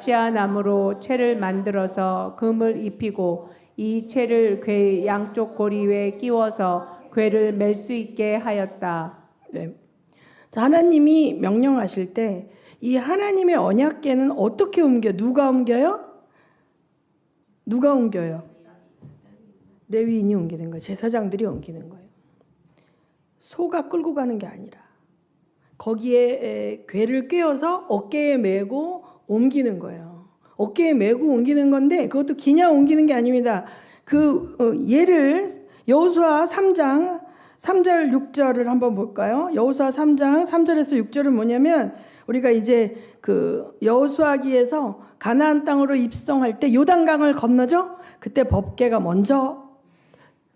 아카시아 나무로 채를 만들어서 금을 입히고 이 채를 궤 양쪽 고리에 끼워서 궤를 맬 수 있게 하였다. 네. 자, 하나님이 명령하실 때 이 하나님의 언약궤는 어떻게 옮겨? 누가 옮겨요? 누가 옮겨요? 레위인이 옮기는 거예요. 제사장들이 옮기는 거예요. 소가 끌고 가는 게 아니라 거기에 궤를 꿰어서 어깨에 메고 옮기는 거예요. 어깨에 메고 옮기는 건데 그것도 그냥 옮기는 게 아닙니다. 예를 여호수아 3장 3절 6절을 한번 볼까요? 여호수아 3장 3절에서 6절은 뭐냐면 우리가 이제 그 여호수아기에서 가나안 땅으로 입성할 때 요단강을 건너죠. 그때 법궤가 먼저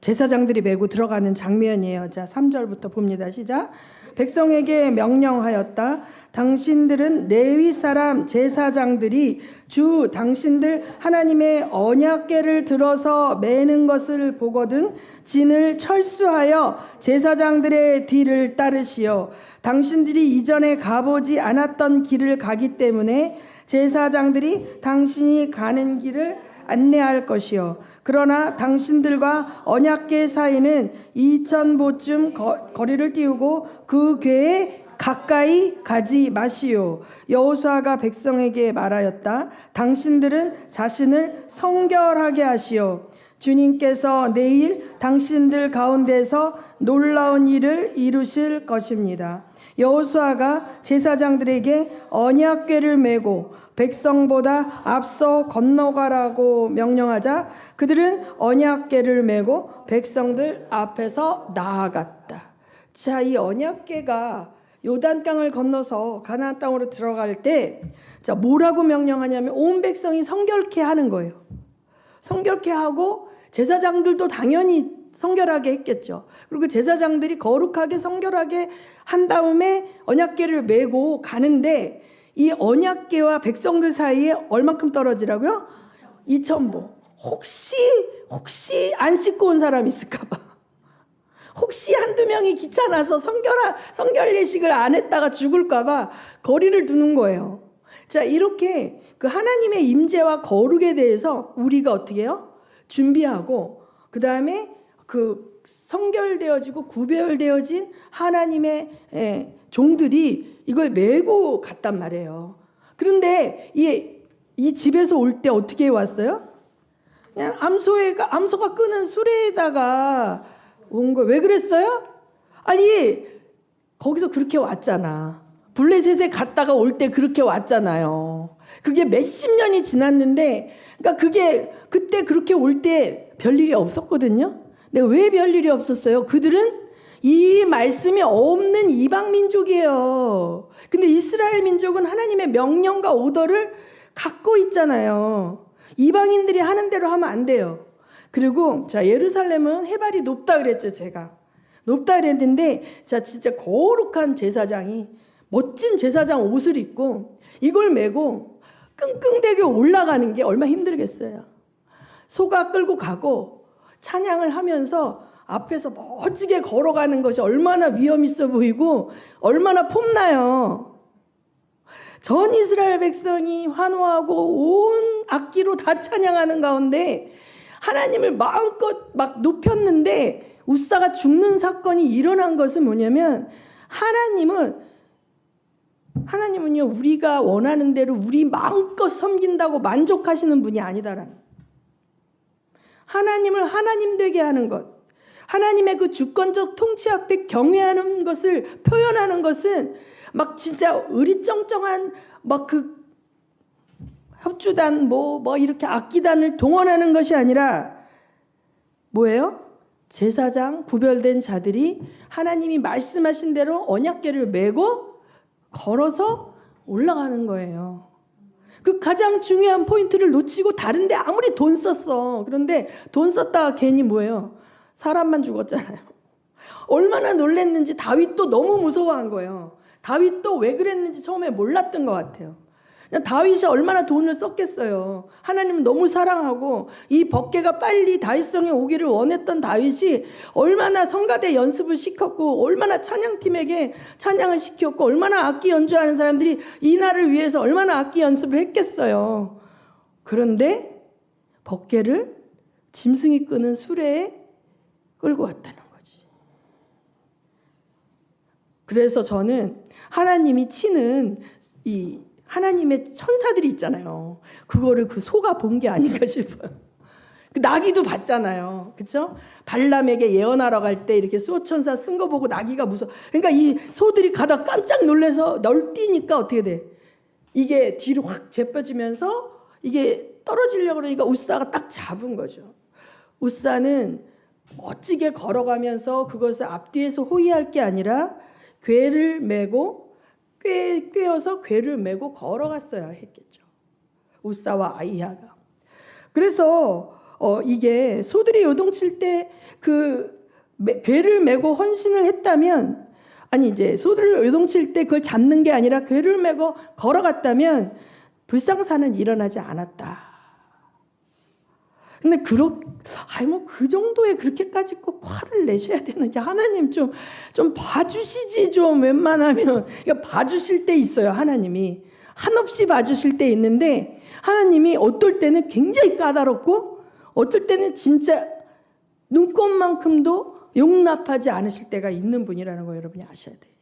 제사장들이 메고 들어가는 장면이에요. 자, 3절부터 봅니다. 시작. 백성에게 명령하였다. 당신들은 레위 사람 제사장들이 주 당신들 하나님의 언약궤를 들어서 매는 것을 보거든 진을 철수하여 제사장들의 뒤를 따르시오. 당신들이 이전에 가보지 않았던 길을 가기 때문에 제사장들이 당신이 가는 길을 안내할 것이요. 그러나 당신들과 언약궤 사이는 2000보쯤 거리를 띄우고 그 궤에 가까이 가지 마시오. 여호수아가 백성에게 말하였다. 당신들은 자신을 성결하게 하시오. 주님께서 내일 당신들 가운데서 놀라운 일을 이루실 것입니다. 여호수아가 제사장들에게 언약궤를 메고 백성보다 앞서 건너가라고 명령하자 그들은 언약궤를 메고 백성들 앞에서 나아갔다. 자, 이 언약궤가 요단강을 건너서 가나안 땅으로 들어갈 때 자, 뭐라고 명령하냐면 온 백성이 성결케 하는 거예요. 성결케 하고 제사장들도 당연히 성결하게 했겠죠. 그리고 제사장들이 거룩하게 성결하게 한 다음에 언약궤를 메고 가는데 이 언약궤와 백성들 사이에 얼만큼 떨어지라고요? 2,000보. 혹시 안 씻고 온 사람 있을까 봐. 혹시 한두 명이 귀찮아서 성결 예식을 안 했다가 죽을까 봐 거리를 두는 거예요. 자, 이렇게 그 하나님의 임재와 거룩에 대해서 우리가 어떻게 해요? 준비하고 그다음에 그 성결되어지고 구별되어진 하나님의 종들이 이걸 메고 갔단 말이에요. 그런데 이 집에서 올 때 어떻게 왔어요? 그냥 암소가 끄는 수레에다가 온 거예요. 왜 그랬어요? 아니 거기서 그렇게 왔잖아. 블레셋에 갔다가 올 때 그렇게 왔잖아요. 그게 몇십 년이 지났는데, 그러니까 그때 그렇게 올 때 별일이 없었거든요. 근데 왜 별일이 없었어요? 그들은 이 말씀이 없는 이방 민족이에요. 근데 이스라엘 민족은 하나님의 명령과 오더를 갖고 있잖아요. 이방인들이 하는 대로 하면 안 돼요. 그리고 자, 예루살렘은 해발이 높다 그랬죠, 제가. 높다 그랬는데, 자, 진짜 거룩한 제사장이 멋진 제사장 옷을 입고 이걸 메고 끙끙대게 올라가는 게 얼마나 힘들겠어요. 소가 끌고 가고 찬양을 하면서 앞에서 멋지게 걸어가는 것이 얼마나 위험 있어 보이고 얼마나 폼나요. 전 이스라엘 백성이 환호하고 온 악기로 다 찬양하는 가운데 하나님을 마음껏 막 높였는데 우사가 죽는 사건이 일어난 것은 뭐냐면 하나님은요, 우리가 원하는 대로 우리 마음껏 섬긴다고 만족하시는 분이 아니다라는. 하나님을 하나님 되게 하는 것, 하나님의 그 주권적 통치 앞에 경외하는 것을 표현하는 것은 막 진짜 의리쩡쩡한 막 그 협주단 뭐 이렇게 악기단을 동원하는 것이 아니라 뭐예요? 제사장 구별된 자들이 하나님이 말씀하신 대로 언약궤를 메고 걸어서 올라가는 거예요. 그 가장 중요한 포인트를 놓치고 다른데 아무리 돈 썼어. 그런데 돈 썼다가 괜히 뭐예요? 사람만 죽었잖아요. 얼마나 놀랬는지 다윗도 너무 무서워한 거예요. 다윗도 왜 그랬는지 처음에 몰랐던 것 같아요. 다윗이 얼마나 돈을 썼겠어요. 하나님은 너무 사랑하고 이 법궤가 빨리 다윗성에 오기를 원했던 다윗이 얼마나 성가대 연습을 시켰고 얼마나 찬양팀에게 찬양을 시켰고 얼마나 악기 연주하는 사람들이 이 날을 위해서 얼마나 악기 연습을 했겠어요. 그런데 법궤를 짐승이 끄는 수레에 끌고 왔다는 거지. 그래서 저는 하나님이 치는 이 하나님의 천사들이 있잖아요. 그거를 그 소가 본 게 아닌가 싶어요. 그 나귀도 봤잖아요. 그렇죠? 발람에게 예언하러 갈 때 이렇게 수호천사 쓴 거 보고 나귀가 무서워. 그러니까 이 소들이 가다 깜짝 놀라서 널뛰니까 어떻게 돼? 이게 뒤로 확 재빠지면서 이게 떨어지려고 그러니까 우사가 딱 잡은 거죠. 우사는 멋지게 걸어가면서 그것을 앞뒤에서 호위할 게 아니라 궤를 메고 꿰어서 궤를 메고 걸어갔어야 했겠죠. 우사와 아이야가. 그래서 이게 소들이 요동칠 때 그 궤를 메고 헌신을 했다면, 아니 이제 소들을 요동칠 때 그걸 잡는 게 아니라 궤를 메고 걸어갔다면 불상사는 일어나지 않았다. 근데 그 정도에 그렇게까지 꼭 화를 내셔야 되는지 하나님 좀 봐주시지 좀 웬만하면. 그러니까 봐주실 때 있어요. 하나님이 한없이 봐주실 때 있는데 하나님이 어떨 때는 굉장히 까다롭고 어떨 때는 진짜 눈꼽만큼도 용납하지 않으실 때가 있는 분이라는 거 여러분이 아셔야 돼요.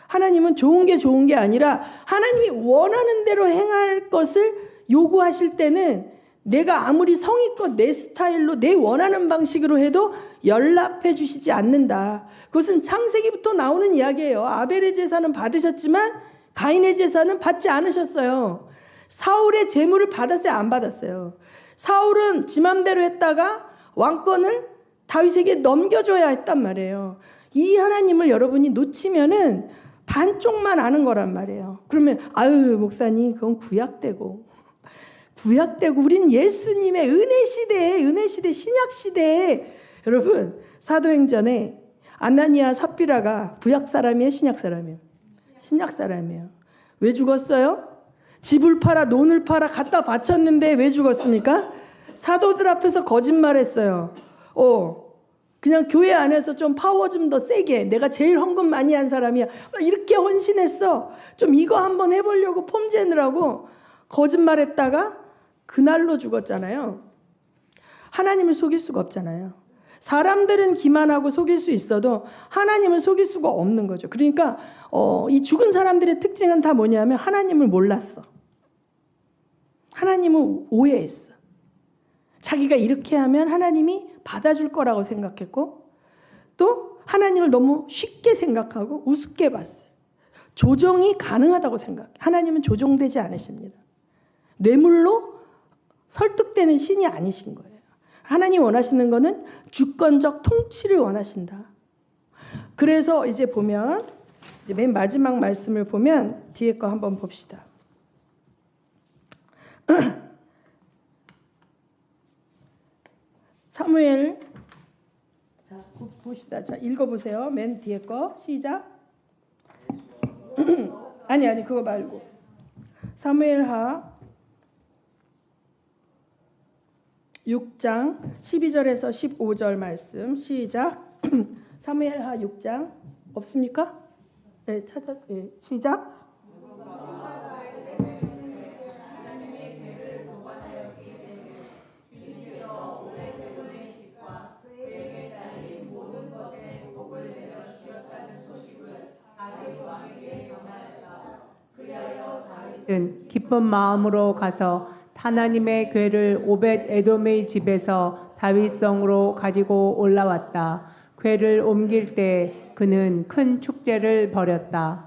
하나님은 좋은 게 아니라 하나님이 원하는 대로 행할 것을 요구하실 때는 내가 아무리 성의껏 내 스타일로 내 원하는 방식으로 해도 연락해 주시지 않는다. 그것은 창세기부터 나오는 이야기예요. 아벨의 제사는 받으셨지만 가인의 제사는 받지 않으셨어요. 사울의 제물을 받았어요? 안 받았어요? 사울은 지 맘대로 했다가 왕권을 다윗에게 넘겨줘야 했단 말이에요. 이 하나님을 여러분이 놓치면은 반쪽만 아는 거란 말이에요. 그러면 아유 목사님 그건 구약되고 우리는 예수님의 은혜 시대 신약 시대에 여러분 사도행전에 아나니아 삽비라가 구약 사람이에요, 신약 사람이에요? 신약 사람이에요. 왜 죽었어요? 집을 팔아 논을 팔아 갖다 바쳤는데 왜 죽었습니까? 사도들 앞에서 거짓말했어요. 그냥 교회 안에서 좀 파워 좀 더 세게 내가 제일 헌금 많이 한 사람이야. 이렇게 헌신했어. 좀 이거 한번 해보려고 폼재느라고 거짓말했다가 그날로 죽었잖아요. 하나님을 속일 수가 없잖아요. 사람들은 기만하고 속일 수 있어도 하나님을 속일 수가 없는 거죠. 그러니까 이 죽은 사람들의 특징은 다 뭐냐면 하나님을 몰랐어. 하나님을 오해했어. 자기가 이렇게 하면 하나님이 받아줄 거라고 생각했고 또 하나님을 너무 쉽게 생각하고 우습게 봤어. 조정이 가능하다고 생각해. 하나님은 조정되지 않으십니다. 뇌물로 설득되는 신이 아니신 거예요. 하나님 원하시는 거는 주권적 통치를 원하신다. 그래서 이제 보면 이제 맨 마지막 말씀을 보면 뒤에 거 한번 봅시다. 사무엘 자 봅시다. 자 읽어보세요. 맨 뒤에 거 시작. 아니 그거 말고 사무엘하 6장 12절에서 15절 말씀 시작. 사무엘하 6장 없습니까? 네, 시작. 기쁜 마음으로 가서 하나님의 궤를 오벳 에돔의 집에서 다윗성으로 가지고 올라왔다. 궤를 옮길 때 그는 큰 축제를 벌였다.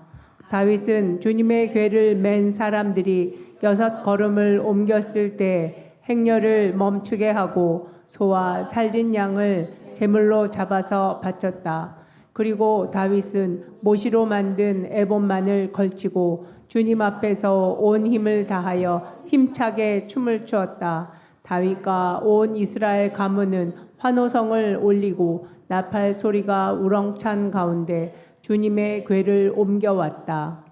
다윗은 주님의 궤를 맨 사람들이 6걸음을 옮겼을 때 행렬을 멈추게 하고 소와 살린 양을 제물로 잡아서 바쳤다. 그리고 다윗은 모시로 만든 에봇만을 걸치고 주님 앞에서 온 힘을 다하여 힘차게 춤을 추었다. 다윗과 온 이스라엘 가문은 환호성을 올리고 나팔 소리가 우렁찬 가운데 주님의 궤를 옮겨왔다.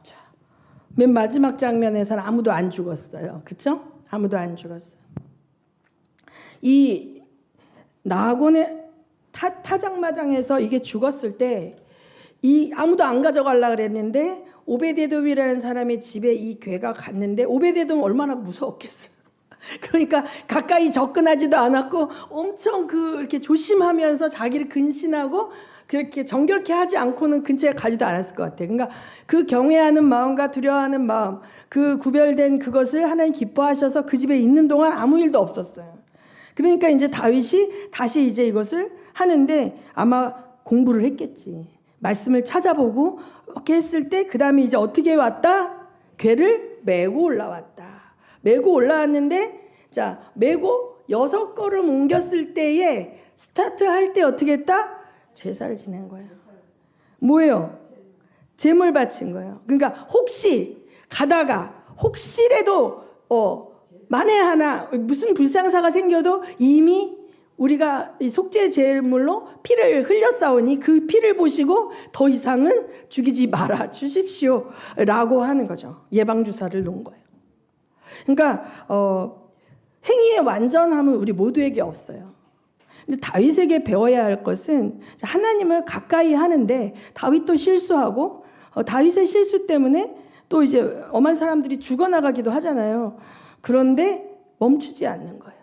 맨 마지막 장면에서는 아무도 안 죽었어요. 그렇죠? 아무도 안 죽었어요. 이 나곤의 타작마당에서 이게 죽었을 때 이 아무도 안 가져가려고 그랬는데 오베데돔이라는 사람의 집에 이 궤가 갔는데 오베데돔 얼마나 무서웠겠어요. 그러니까 가까이 접근하지도 않았고 엄청 이렇게 조심하면서 자기를 근신하고 그렇게 정결케 하지 않고는 근처에 가지도 않았을 것 같아요. 그러니까 그 경외하는 마음과 두려워하는 마음, 그 구별된 그것을 하나님 기뻐하셔서 그 집에 있는 동안 아무 일도 없었어요. 그러니까 이제 다윗이 다시 이제 이것을 하는데 아마 공부를 했겠지. 말씀을 찾아보고 이렇게 했을 때 그 다음에 이제 어떻게 왔다? 궤를 메고 올라왔다. 메고 올라왔는데 자 메고 6걸음 옮겼을 때에 스타트 할 때 어떻게 했다? 제사를 지낸 거예요. 뭐예요? 제물 바친 거예요. 그러니까 혹시 가다가 혹시라도 만에 하나 무슨 불상사가 생겨도 이미 우리가 이 속죄 제물로 피를 흘렸사오니 그 피를 보시고 더 이상은 죽이지 말아 주십시오 라고 하는 거죠. 예방주사를 놓은 거예요. 그러니까 행위의 완전함은 우리 모두에게 없어요. 근데 다윗에게 배워야 할 것은 하나님을 가까이 하는데 다윗도 실수하고 다윗의 실수 때문에 또 이제 엄한 사람들이 죽어나가기도 하잖아요. 그런데 멈추지 않는 거예요.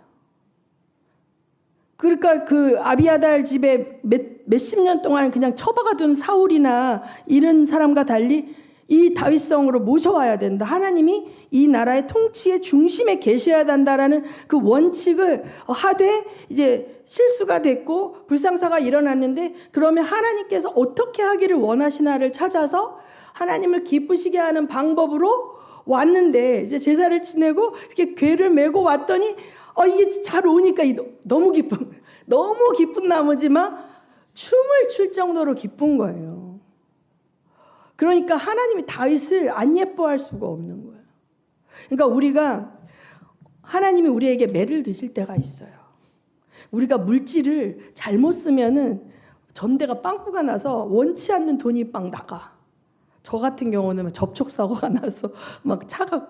그러니까 그 아비아달 집에 몇십 년 동안 그냥 처박아둔 사울이나 이런 사람과 달리 이 다윗성으로 모셔와야 된다. 하나님이 이 나라의 통치의 중심에 계셔야 된다라는 그 원칙을 하되 이제 실수가 됐고 불상사가 일어났는데 그러면 하나님께서 어떻게 하기를 원하시나를 찾아서 하나님을 기쁘시게 하는 방법으로 왔는데 이제 제사를 지내고 이렇게 궤를 메고 왔더니 이게 잘 오니까 너무 기쁜 나머지만 춤을 출 정도로 기쁜 거예요. 그러니까 하나님이 다윗을 안 예뻐할 수가 없는 거예요. 그러니까 우리가 하나님이 우리에게 매를 드실 때가 있어요. 우리가 물질을 잘못 쓰면은 전대가 빵꾸가 나서 원치 않는 돈이 막 나가. 저 같은 경우는 접촉사고가 나서 막 차가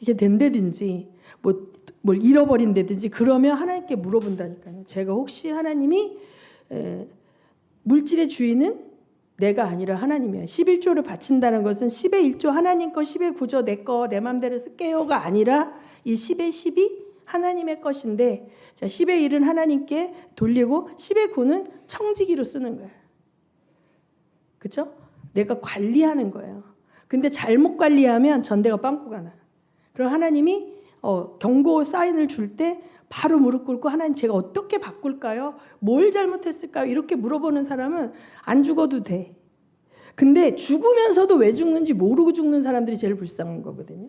이게 된다든지 뭘 잃어버린다든지 그러면 하나님께 물어본다니까요. 제가 혹시 하나님이 물질의 주인은 내가 아니라 하나님이야. 11조를 바친다는 것은 10의 1조 하나님 거, 10의 9조 내 거, 내 맘대로 쓸게요가 아니라 이 10의 10이 하나님의 것인데 자, 10의 1은 하나님께 돌리고 10의 9는 청지기로 쓰는 거예요. 그렇죠? 내가 관리하는 거예요. 근데 잘못 관리하면 전대가 빵꾸가 나요. 그럼 하나님이 경고 사인을 줄 때 바로 무릎 꿇고 하나님 제가 어떻게 바꿀까요? 뭘 잘못했을까요? 이렇게 물어보는 사람은 안 죽어도 돼. 근데 죽으면서도 왜 죽는지 모르고 죽는 사람들이 제일 불쌍한 거거든요.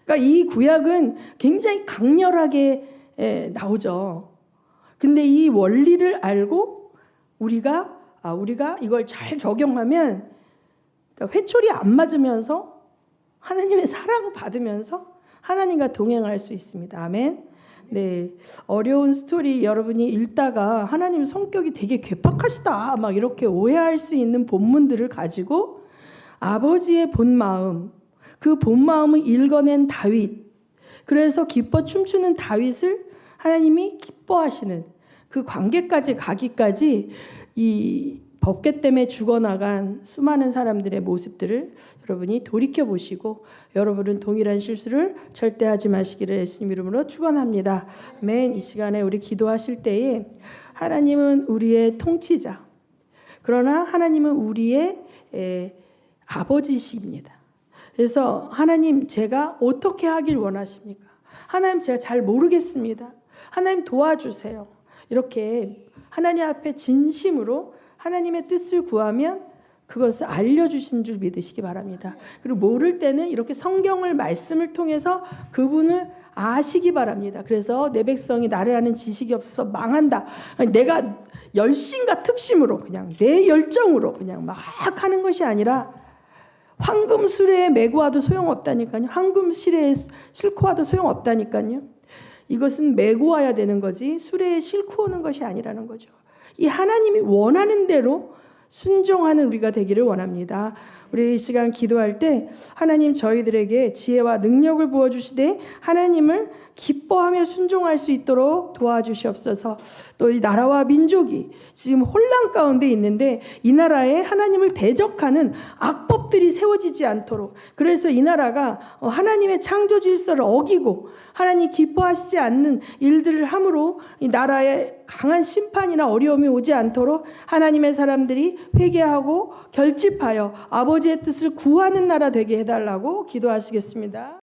그러니까 이 구약은 굉장히 강렬하게 나오죠. 근데 이 원리를 알고 우리가 이걸 잘 적용하면 그러니까 회초리 안 맞으면서 하나님의 사랑을 받으면서 하나님과 동행할 수 있습니다. 아멘. 네, 어려운 스토리 여러분이 읽다가 하나님 성격이 되게 괴팍하시다 막 이렇게 오해할 수 있는 본문들을 가지고 아버지의 본 마음, 그 본 마음을 읽어낸 다윗, 그래서 기뻐 춤추는 다윗을 하나님이 기뻐하시는 그 관계까지 가기까지 이 법궤 때문에 죽어나간 수많은 사람들의 모습들을 여러분이 돌이켜보시고 여러분은 동일한 실수를 절대 하지 마시기를 예수님 이름으로 축원합니다. 아멘. 이 시간에 우리 기도하실 때에 하나님은 우리의 통치자, 그러나 하나님은 우리의 아버지십니다. 그래서 하나님 제가 어떻게 하길 원하십니까? 하나님 제가 잘 모르겠습니다. 하나님 도와주세요. 이렇게 하나님 앞에 진심으로 하나님의 뜻을 구하면 그것을 알려주신 줄 믿으시기 바랍니다. 그리고 모를 때는 이렇게 성경을 말씀을 통해서 그분을 아시기 바랍니다. 그래서 내 백성이 나를 아는 지식이 없어서 망한다. 내가 열심과 특심으로 그냥 내 열정으로 그냥 막 하는 것이 아니라 황금 수레에 메고 와도 소용없다니까요. 황금 실에 싣고 와도 소용없다니까요. 이것은 메고 와야 되는 거지 수레에 싣고 오는 것이 아니라는 거죠. 이 하나님이 원하는 대로 순종하는 우리가 되기를 원합니다. 우리 이 시간 기도할 때 하나님 저희들에게 지혜와 능력을 부어주시되 하나님을 기뻐하며 순종할 수 있도록 도와주시옵소서. 또 이 나라와 민족이 지금 혼란 가운데 있는데 이 나라에 하나님을 대적하는 악법들이 세워지지 않도록, 그래서 이 나라가 하나님의 창조 질서를 어기고 하나님 기뻐하시지 않는 일들을 함으로 이 나라에 강한 심판이나 어려움이 오지 않도록 하나님의 사람들이 회개하고 결집하여 아버지의 뜻을 구하는 나라 되게 해달라고 기도하시겠습니다.